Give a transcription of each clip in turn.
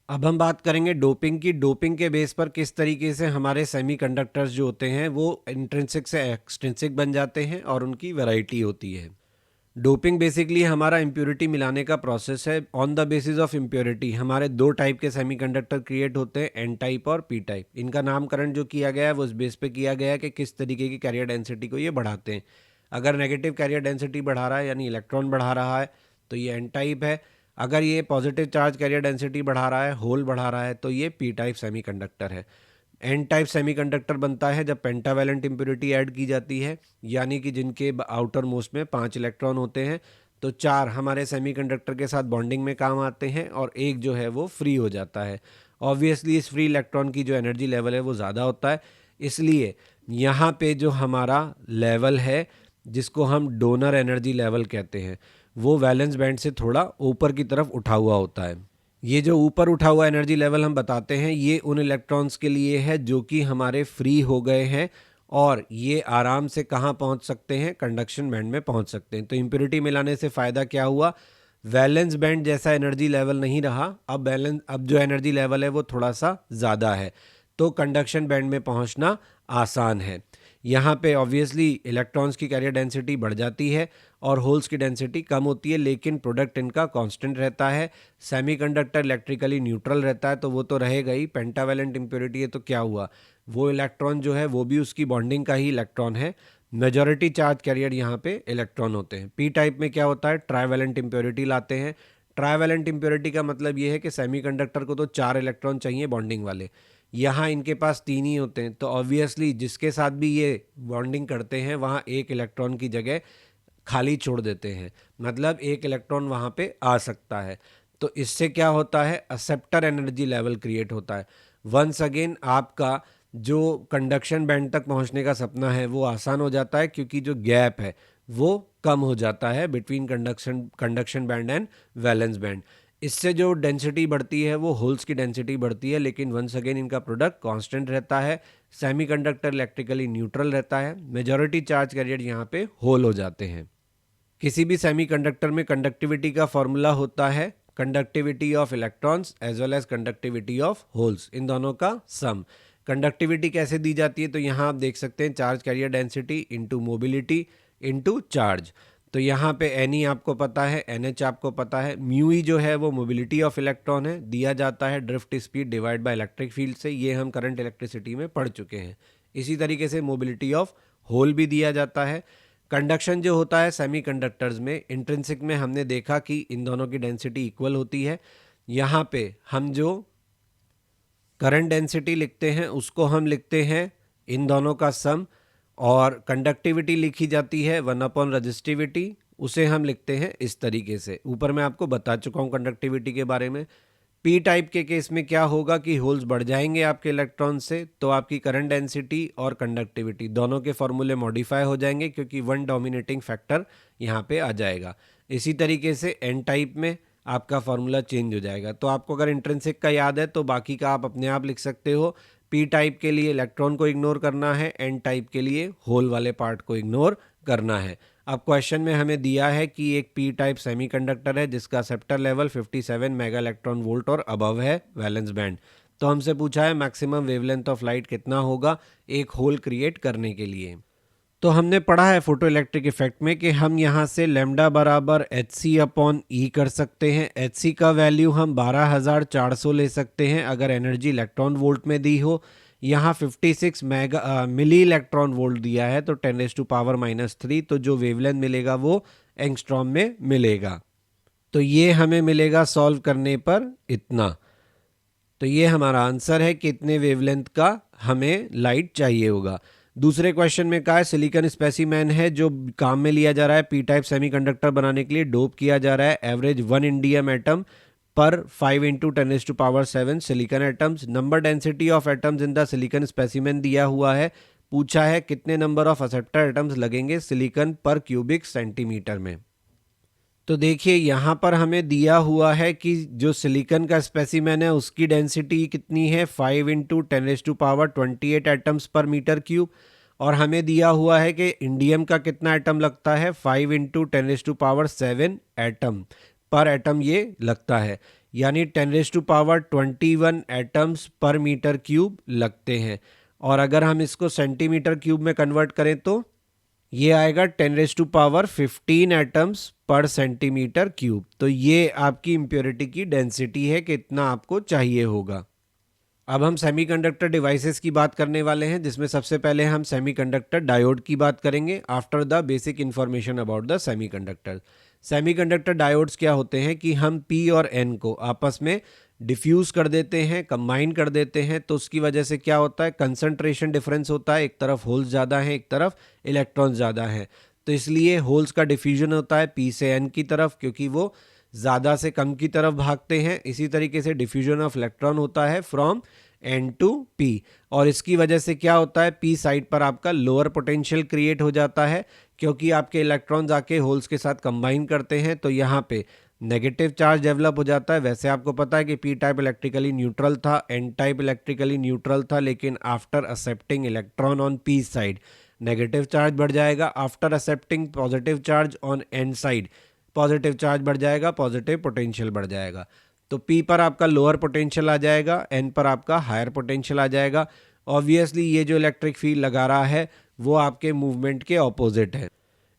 अब हम बात करेंगे डोपिंग की। डोपिंग के बेस पर किस तरीके से हमारे सेमीकंडक्टर्स जो होते हैं वो इंट्रिंसिक से एक्सट्रिंसिक बन जाते हैं और उनकी वैरायटी होती है। डोपिंग बेसिकली हमारा इम्प्योरिटी मिलाने का प्रोसेस है। On the basis of impurity हमारे दो टाइप के सेमीकंडक्टर क्रिएट होते हैं, एन टाइप और पी टाइप। इनका नामकरण जो किया गया है वो इस बेस पे किया गया है कि किस तरीके की कैरियर डेंसिटी को ये बढ़ाते हैं। अगर नेगेटिव कैरियर डेंसिटी बढ़ा रहा है यानी इलेक्ट्रॉन बढ़ा रहा है तो ये एन टाइप है। अगर ये पॉजिटिव चार्ज कैरियर डेंसिटी बढ़ा रहा है, होल बढ़ा रहा है, तो ये पी टाइप सेमीकंडक्टर है। एन टाइप सेमीकंडक्टर बनता है जब पेंटावैलेंट इम्प्योरिटी ऐड की जाती है, यानी कि जिनके आउटर मोस्ट में 5 इलेक्ट्रॉन होते हैं, तो 4 हमारे सेमीकंडक्टर के साथ बॉन्डिंग में काम आते हैं और एक जो है वो फ्री हो जाता है। ऑब्वियसली इस फ्री इलेक्ट्रॉन की जो एनर्जी लेवल है वो ज़्यादा होता है, इसलिए यहाँ पे जो हमारा लेवल है जिसको हम डोनर एनर्जी लेवल कहते हैं वो वैलेंस बैंड से थोड़ा ऊपर की तरफ उठा हुआ होता है। ये जो ऊपर उठा हुआ एनर्जी लेवल हम बताते हैं ये उन इलेक्ट्रॉन्स के लिए है जो कि हमारे फ्री हो गए हैं और ये आराम से कहाँ पहुँच सकते हैं, कंडक्शन बैंड में पहुँच सकते हैं। तो इम्प्योरिटी मिलाने से फ़ायदा क्या हुआ, वैलेंस बैंड जैसा एनर्जी लेवल नहीं रहा, अब जो एनर्जी लेवल है वो थोड़ा सा ज़्यादा है, तो कंडक्शन बैंड में पहुँचना आसान है। यहाँ पे ऑब्वियसली इलेक्ट्रॉन्स की कैरियर डेंसिटी बढ़ जाती है और होल्स की डेंसिटी कम होती है, लेकिन प्रोडक्ट इनका कांस्टेंट रहता है। सेमीकंडक्टर इलेक्ट्रिकली न्यूट्रल रहता है तो वो तो रहेगा ही। पेंटावैलेंट इम्प्योरिटी है तो क्या हुआ, वो इलेक्ट्रॉन जो है वो भी उसकी बॉन्डिंग का ही इलेक्ट्रॉन है। मेजॉरिटी चार्ज कैरियर यहाँ पे इलेक्ट्रॉन होते हैं। पी टाइप में क्या होता है, ट्राइवैलेंट इम्प्योरिटी लाते हैं। ट्राइवैलेंट इम्प्योरिटी का मतलब ये है कि सेमीकंडक्टर को तो 4 इलेक्ट्रॉन चाहिए बॉन्डिंग वाले, यहाँ इनके पास 3 ही होते हैं, तो ऑब्वियसली जिसके साथ भी ये बॉन्डिंग करते हैं वहाँ एक इलेक्ट्रॉन की जगह खाली छोड़ देते हैं, मतलब एक इलेक्ट्रॉन वहाँ पे आ सकता है। तो इससे क्या होता है, एक्सेप्टर एनर्जी लेवल क्रिएट होता है। वंस अगेन आपका जो कंडक्शन बैंड तक पहुँचने का सपना है वो आसान हो जाता है, क्योंकि जो गैप है वो कम हो जाता है between conduction band and valence band. इससे जो डेंसिटी बढ़ती है वो होल्स की डेंसिटी बढ़ती है, लेकिन वंस अगेन इनका प्रोडक्ट कांस्टेंट रहता है। सेमीकंडक्टर इलेक्ट्रिकली न्यूट्रल रहता है, मेजॉरिटी चार्ज कैरियर यहाँ पे होल हो जाते हैं। किसी भी सेमीकंडक्टर में कंडक्टिविटी का फॉर्मूला होता है conductivity of electrons as well as conductivity of holes, इन दोनों का सम। कंडक्टिविटी कैसे दी जाती है, तो यहाँ आप देख सकते हैं charge carrier density into mobility into charge. तो यहाँ पे एन ई आपको पता है, एन एच आपको पता है, म्यू ई जो है वो मोबिलिटी ऑफ इलेक्ट्रॉन है, दिया जाता है drift speed divide by electric field से, ये हम करंट इलेक्ट्रिसिटी में पढ़ चुके हैं। इसी तरीके से मोबिलिटी ऑफ होल भी दिया जाता है। कंडक्शन जो होता है सेमीकंडक्टर्स में, इंट्रिंसिक में हमने देखा कि इन दोनों की डेंसिटी इक्वल होती है। यहाँ पे हम जो करंट डेंसिटी लिखते हैं उसको हम लिखते हैं इन दोनों का सम, और कंडक्टिविटी लिखी जाती है 1 रजिस्टिविटी, उसे हम लिखते हैं इस तरीके से। ऊपर मैं आपको बता चुका हूँ कंडक्टिविटी के बारे में। पी टाइप के केस में क्या होगा कि होल्स बढ़ जाएंगे आपके इलेक्ट्रॉन से, तो आपकी करंट डेंसिटी और कंडक्टिविटी दोनों के फॉर्मूले मॉडिफाई हो जाएंगे, क्योंकि वन डोमिनेटिंग फैक्टर यहाँ पे आ जाएगा। इसी तरीके से एन टाइप में आपका फॉर्मूला चेंज हो जाएगा। तो आपको अगर इंट्रिंसिक का याद है तो बाकी का आप अपने आप लिख सकते हो। पी टाइप के लिए इलेक्ट्रॉन को इग्नोर करना है, एन टाइप के लिए होल वाले पार्ट को इग्नोर करना है। अब क्वेश्चन में हमें दिया है कि एक पी टाइप सेमीकंडक्टर है जिसका sceptre level 57 mega electron volt और अबव है वैलेंस बैंड। तो हमसे पूछा है मैक्सिमम वेवलेंथ ऑफ लाइट कितना होगा एक होल क्रिएट करने के लिए। तो हमने पढ़ा है फोटो इलेक्ट्रिक इफेक्ट में कि हम यहाँ से लेमडा बराबर एच सी अपॉन ई कर सकते हैं। एच सी का वैल्यू हम 12,400 ले सकते हैं अगर एनर्जी इलेक्ट्रॉन वोल्ट में दी हो। यहाँ 56 मिली इलेक्ट्रॉन वोल्ट दिया है, तो 10⁻⁻³ तो जो वेवलेंथ मिलेगा वो एंगस्ट्रॉम में मिलेगा। तो ये हमें मिलेगा सॉल्व करने पर इतना। तो ये हमारा आंसर है कि इतने वेवलेंथ का हमें लाइट चाहिए होगा। दूसरे क्वेश्चन में कहा है सिलिकॉन स्पेसिमेन है जो काम में लिया जा रहा है पी टाइप सेमीकंडक्टर बनाने के लिए, डोप किया जा रहा है एवरेज 1 इंडियम एटम पर 5 × 10⁻⁷ silicon atoms. Number density of atoms in the silicon specimen दिया हुआ है। पूछा है कितने नंबर ऑफ एक्सेप्टर एटम्स लगेंगे सिलिकॉन पर क्यूबिक सेंटीमीटर में। तो देखिए यहाँ पर हमें दिया हुआ है कि जो सिलिकॉन का स्पेसिमेन है उसकी डेंसिटी कितनी है 5 × 10⁻28 एटम्स पर मीटर क्यूब, और हमें दिया हुआ है कि इंडियम का कितना एटम लगता है 5 × 10⁻⁷ एटम पर एटम ये लगता है। यानी 10⁻21 एटम्स पर मीटर क्यूब लगते हैं। और अगर हम इसको सेंटीमीटर क्यूब में कन्वर्ट करें तो ये आएगा 10⁻15 एटम्स पर सेंटीमीटर क्यूब। तो ये आपकी इम्प्योरिटी की डेंसिटी है कि इतना आपको चाहिए होगा। अब हम सेमीकंडक्टर डिवाइसेस की बात करने वाले हैं, जिसमें सबसे पहले हम सेमीकंडक्टर डायोड की बात करेंगे after the basic information about the semiconductor. Semiconductor diodes क्या होते हैं कि हम P और N को आपस में डिफ्यूज़ कर देते हैं, कंबाइन कर देते हैं, तो उसकी वजह से क्या होता है, कंसंट्रेशन डिफरेंस होता है। एक तरफ होल्स ज़्यादा हैं, एक तरफ इलेक्ट्रॉन्स ज़्यादा हैं, तो इसलिए होल्स का डिफ्यूजन होता है P से N की तरफ, क्योंकि वो ज़्यादा से कम की तरफ भागते हैं। इसी तरीके से डिफ्यूजन ऑफ इलेक्ट्रॉन होता है फ्रॉम N टू P, और इसकी वजह से क्या होता है, P साइड पर आपका लोअर पोटेंशियल क्रिएट हो जाता है, क्योंकि आपके इलेक्ट्रॉन्स आके होल्स के साथ कंबाइन करते हैं, तो यहाँ पे नेगेटिव चार्ज डेवलप हो जाता है। वैसे आपको पता है कि P टाइप इलेक्ट्रिकली न्यूट्रल था, N टाइप इलेक्ट्रिकली न्यूट्रल था, लेकिन after accepting electron on P side negative charge बढ़ जाएगा। After accepting positive charge on N side positive charge बढ़ जाएगा, पॉजिटिव पोटेंशियल बढ़ जाएगा। तो P पर आपका लोअर पोटेंशियल आ जाएगा, N पर आपका हायर पोटेंशियल आ जाएगा। ऑब्वियसली ये जो इलेक्ट्रिक फील्ड लगा रहा है वो आपके मूवमेंट के ऑपोजिट है।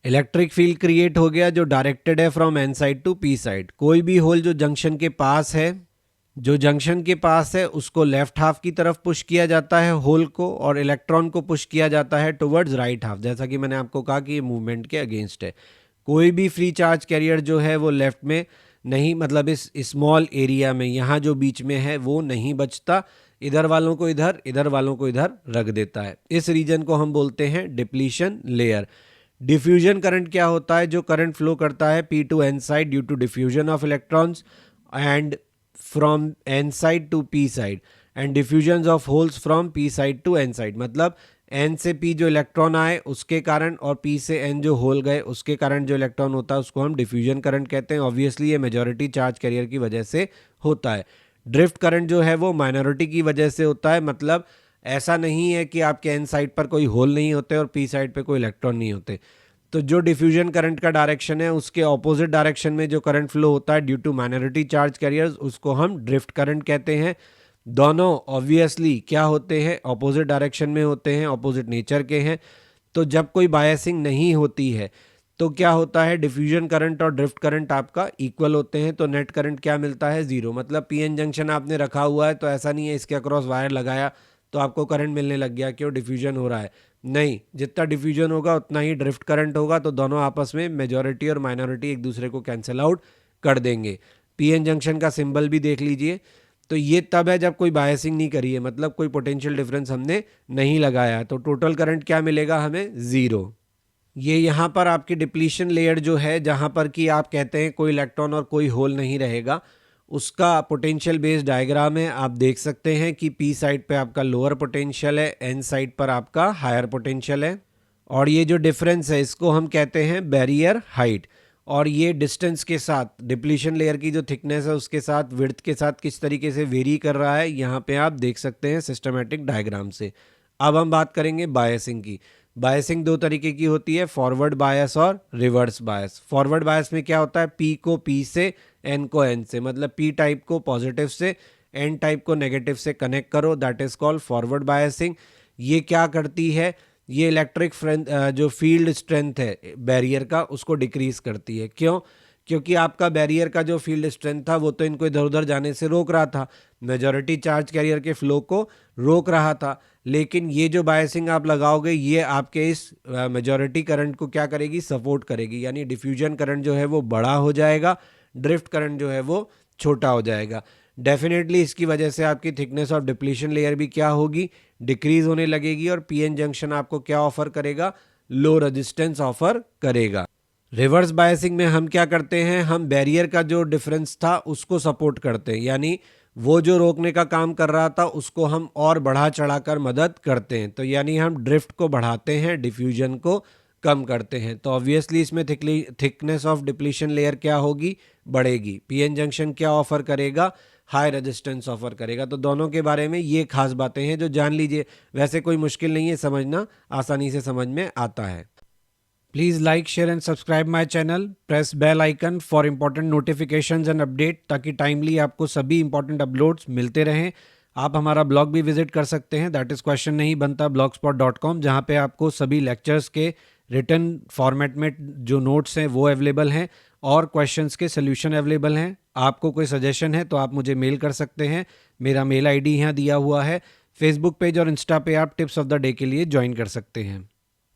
इलेक्ट्रिक फील्ड क्रिएट हो गया जो डायरेक्टेड है from N side to P side. कोई भी होल जो जंक्शन के पास है उसको लेफ्ट हाफ की तरफ पुश किया जाता है होल को, और इलेक्ट्रॉन को पुश किया जाता है टुवर्ड्स राइट हाफ, जैसा कि मैंने आपको कहा कि ये मूवमेंट के अगेंस्ट है। कोई भी फ्री चार्ज कैरियर जो है वो लेफ्ट में नहीं, मतलब इस स्मॉल एरिया में यहाँ जो बीच में है वो नहीं बचता, इधर वालों को इधर, इधर वालों को इधर रख देता है। इस रीजन को हम बोलते हैं डिप्लीशन लेयर। डिफ्यूजन करंट क्या होता है, जो करंट फ्लो करता है P to N side due to diffusion of electrons and from N side to P side, and diffusion of holes from P side to N side. मतलब N से P जो electron आए उसके कारण, और P से N जो whole गए उसके कारण जो इलेक्ट्रॉन होता है उसको हम डिफ्यूजन करंट कहते हैं। ऑब्वियसली ये मेजॉरिटी चार्ज कैरियर की वजह से होता है। ड्रिफ्ट करंट जो है वो माइनॉरिटी की वजह से होता है। मतलब ऐसा नहीं है कि आपके N साइड पर कोई होल नहीं होते और P साइड पर कोई इलेक्ट्रॉन नहीं होते। तो जो डिफ्यूजन करंट का डायरेक्शन है उसके ऑपोजिट डायरेक्शन में जो करंट फ्लो होता है due to minority charge carriers, उसको हम ड्रिफ्ट करंट कहते हैं। दोनों ऑब्वियसली क्या होते हैं, ऑपोजिट डायरेक्शन में होते हैं, ऑपोजिट नेचर के हैं। तो जब कोई बायसिंग नहीं होती है तो क्या होता है, डिफ्यूजन करंट और ड्रिफ्ट करंट आपका इक्वल होते हैं, तो नेट करंट क्या मिलता है, जीरो। मतलब पीएन जंक्शन आपने रखा हुआ है तो ऐसा नहीं है इसके अक्रॉस वायर लगाया तो आपको करंट मिलने लग गया, क्यों, डिफ्यूजन हो रहा है। नहीं, जितना डिफ्यूजन होगा उतना ही ड्रिफ्ट करंट होगा, तो दोनों आपस में मेजॉरिटी और माइनॉरिटी एक दूसरे को कैंसिल आउट कर देंगे। पीएन जंक्शन का सिंबल भी देख लीजिए। तो ये तब है जब कोई बायसिंग नहीं करी है, मतलब कोई पोटेंशियल डिफरेंस हमने नहीं लगाया, तो टोटल करंट क्या मिलेगा हमें, जीरो। ये यहाँ पर आपकी डिप्लीशन लेयर जो है, जहाँ पर कि आप कहते हैं कोई इलेक्ट्रॉन और कोई होल नहीं रहेगा, उसका पोटेंशियल बेस्ड डायग्राम है। आप देख सकते हैं कि P साइड पे आपका लोअर पोटेंशियल है, N साइड पर आपका हायर पोटेंशियल है, और ये जो डिफरेंस है इसको हम कहते हैं बैरियर हाइट। और ये डिस्टेंस के साथ डिप्लीशन लेयर की जो थिकनेस है उसके साथ विड्थ के साथ किस तरीके से वेरी कर रहा है, यहाँ पे आप देख सकते हैं सिस्टमेटिक डायग्राम से। अब हम बात करेंगे बायसिंग की। बायसिंग दो तरीके की होती है, फॉरवर्ड बायस और रिवर्स बायस। फॉरवर्ड बायस में क्या होता है, P को P से, N को N से, मतलब P टाइप को पॉजिटिव से, N टाइप को नेगेटिव से कनेक्ट करो, that is called forward biasing. ये क्या करती है, ये इलेक्ट्रिक जो फील्ड स्ट्रेंथ है बैरियर का उसको डिक्रीज करती है। क्यों, क्योंकि आपका बैरियर का जो फील्ड स्ट्रेंथ था वो तो इनको इधर उधर जाने से रोक रहा था, मेजॉरिटी चार्ज कैरियर के फ्लो को रोक रहा था। लेकिन ये जो बायसिंग आप लगाओगे ये आपके इस मेजॉरिटी करंट को क्या करेगी, सपोर्ट करेगी, यानी डिफ्यूजन करंट जो है वो बड़ा हो जाएगा, ड्रिफ्ट करंट जो है वो छोटा हो जाएगा। डेफिनेटली इसकी वजह से आपकी थिकनेस ऑफ डिप्लीशन लेयर भी क्या होगी, डिक्रीज होने लगेगी, और पीएन जंक्शन आपको क्या ऑफर करेगा, लो रेजिस्टेंस ऑफर करेगा। रिवर्स बायसिंग में हम क्या करते हैं, हम बैरियर का जो डिफरेंस था उसको सपोर्ट करते हैं, यानी वो जो रोकने का काम कर रहा था उसको हम और बढ़ा चढ़ाकर मदद करते हैं। तो यानी हम ड्रिफ्ट को बढ़ाते हैं, डिफ्यूजन को कम करते हैं। तो ऑब्वियसली इसमें थिकनेस ऑफ डिप्लीशन लेयर क्या होगी, बढ़ेगी। पीएन जंक्शन क्या ऑफर करेगा, हाई रेजिस्टेंस ऑफर करेगा। तो दोनों के बारे में ये खास बातें हैं जो जान लीजिए। वैसे कोई मुश्किल नहीं है समझना, आसानी से समझ में आता है। Please like share and subscribe my channel, press bell icon for important notifications and update, ताकि टाइमली आपको सभी इंपॉर्टेंट अपलोड्स मिलते रहें। आप हमारा ब्लॉग भी विजिट कर सकते हैं, दैट इज़ क्वेश्चन नहीं बनता blogspot.com, जहाँ पे आपको सभी लेक्चर्स के रिटन फॉर्मेट में जो नोट्स हैं वो अवेलेबल हैं और क्वेश्चंस के सोल्यूशन अवेलेबल हैं। आपको कोई सजेशन है तो आप मुझे मेल कर सकते हैं, मेरा मेल आईडी यहाँ दिया हुआ है। फेसबुक पेज और इंस्टा पे आप टिप्स ऑफ द डे के लिए ज्वाइन कर सकते हैं।